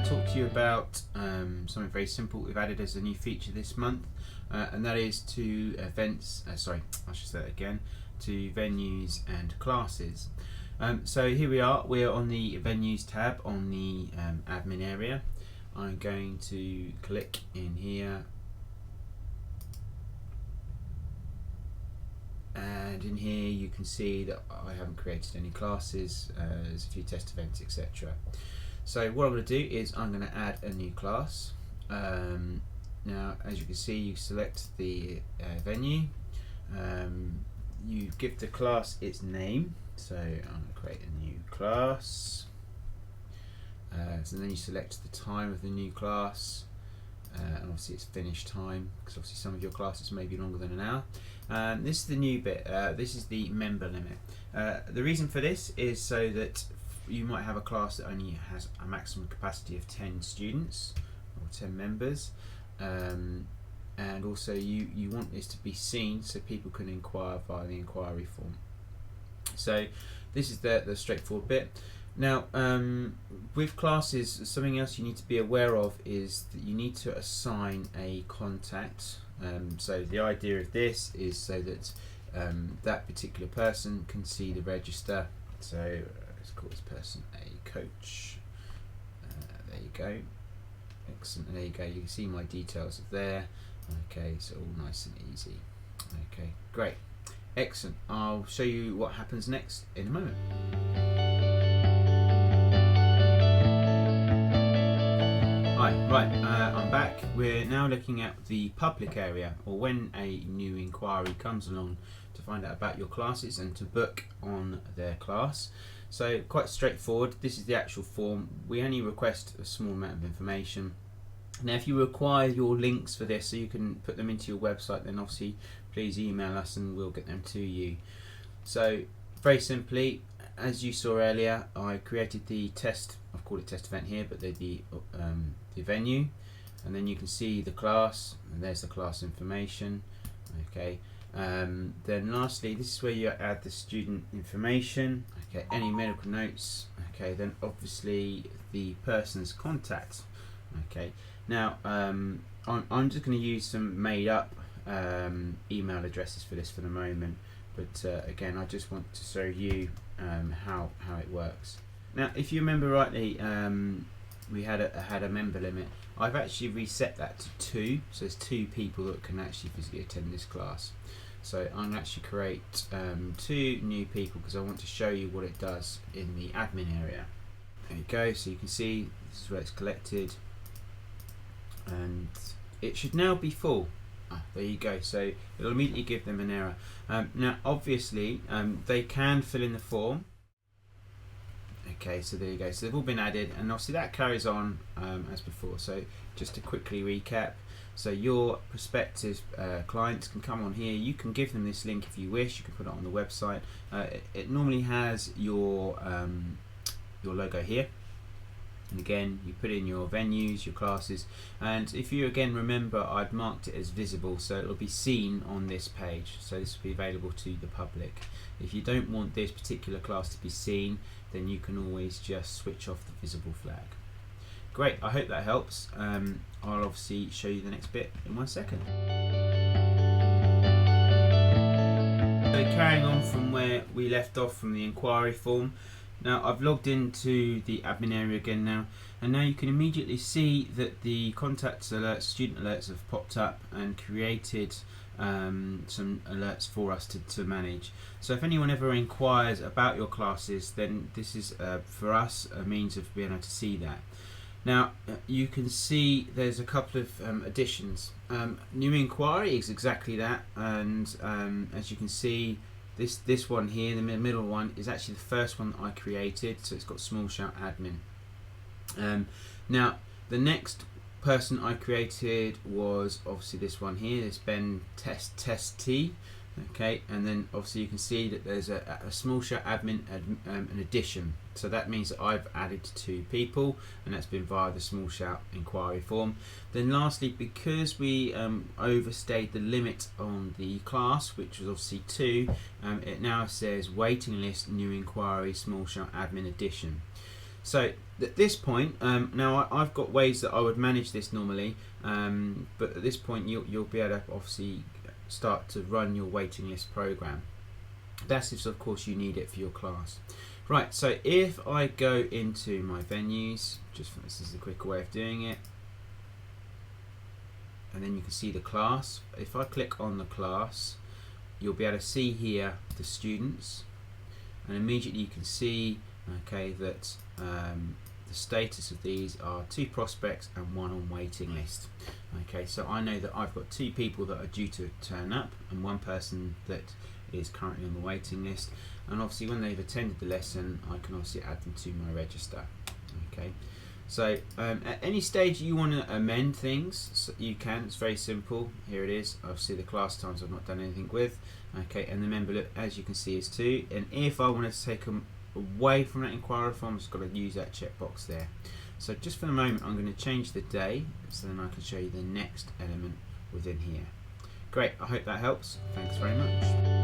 to talk to you about something very simple we've added as a new feature this month, and that is to events, to venues and classes. So here we're on the venues tab on the admin area. I'm going to click in here, and in here you can see that I haven't created any classes. There's a few test events, etc. So what I'm going to do is I'm going to add a new class. Now, as you can see, you select the venue, you give the class its name, so I'm going to create a new class, so then you select the time of the new class, and obviously it's finish time, because obviously some of your classes may be longer than an hour. This is the new bit, this is the member limit. The reason for this is so that you might have a class that only has a maximum capacity of 10 students or 10 members, and also you want this to be seen so people can inquire via the inquiry form. So this is the straightforward bit. Now with classes, something else you need to be aware of is that you need to assign a contact. So the idea of this is so that that particular person can see the register. So let's call this person a coach. There you go. Excellent. And there you go. You can see my details of there. Okay, so all nice and easy. Okay, great. Excellent. I'll show you what happens next in a moment. Hi, right, I'm back. We're now looking at the public area, or when a new inquiry comes along to find out about your classes and to book on their class. So quite straightforward. This is the actual form. We only request a small amount of information. Now if you require your links for this so you can put them into your website, then obviously please email us and we'll get them to you. So very simply, as you saw earlier, I created the test, I've called it test event here, but the venue, and then you can see the class, and there's the class information. Okay. Then lastly, this is where you add the student information. Okay, any medical notes. Okay, then obviously the person's contact. Okay, now I'm just going to use some made up email addresses for this for the moment, but again I just want to show you how it works. Now if you remember rightly, we had a member limit. I've actually reset that to 2, so there's 2 people that can actually physically attend this class. So I'm going to actually create 2 new people because I want to show you what it does in the admin area. There you go, so you can see this is where it's collected, and it should now be full. There you go, so it'll immediately give them an error. Now obviously they can fill in the form. Okay, so there you go, so they've all been added, and obviously that carries on as before. So just to quickly recap, so your prospective clients can come on here, you can give them this link if you wish, you can put it on the website. It normally has your logo here, and again you put in your venues, your classes, and if you again remember, I've marked it as visible, so it'll be seen on this page, so this will be available to the public. If you don't want this particular class to be seen, then you can always just switch off the visible flag. Great, I hope that helps. I'll obviously show you the next bit in 1 second. So carrying on from where we left off from the inquiry form, now I've logged into the admin area again now, and now you can immediately see that the contacts alerts, student alerts have popped up and created some alerts for us to manage. So if anyone ever inquires about your classes, then this is for us a means of being able to see that. Now you can see there's a couple of additions. New inquiry is exactly that, and as you can see, this one here, the middle one, is actually the first one that I created, so it's got SmallShout admin. Now the next person I created was obviously this one here, this Ben test T. Okay, and then obviously you can see that there's a SmallShout admin an addition, so that means that I've added 2 people, and that's been via the SmallShout inquiry form. Then lastly, because we overstayed the limit on the class, which was obviously 2, it now says waiting list new inquiry SmallShout admin addition. So at this point, now I've got ways that I would manage this normally, but at this point you'll be able to obviously start to run your waiting list program. That's if of course you need it for your class. Right, so if I go into my venues, this is a quicker way of doing it, and then you can see the class. If I click on the class, you'll be able to see here the students, and immediately you can see, okay, that the status of these are 2 prospects and 1 on waiting list. Okay, so I know that I've got 2 people that are due to turn up and 1 person that is currently on the waiting list, and obviously when they've attended the lesson I can obviously add them to my register. Okay, so at any stage you want to amend things, so you can. It's very simple. Here it is. Obviously the class times I've not done anything with. Okay, and the member look, as you can see, is 2, and if I wanted to take them away from that inquiry form, I've just got to use that checkbox there. So just for the moment I'm going to change the day, so then I can show you the next element within here. Great, I hope that helps. Thanks very much.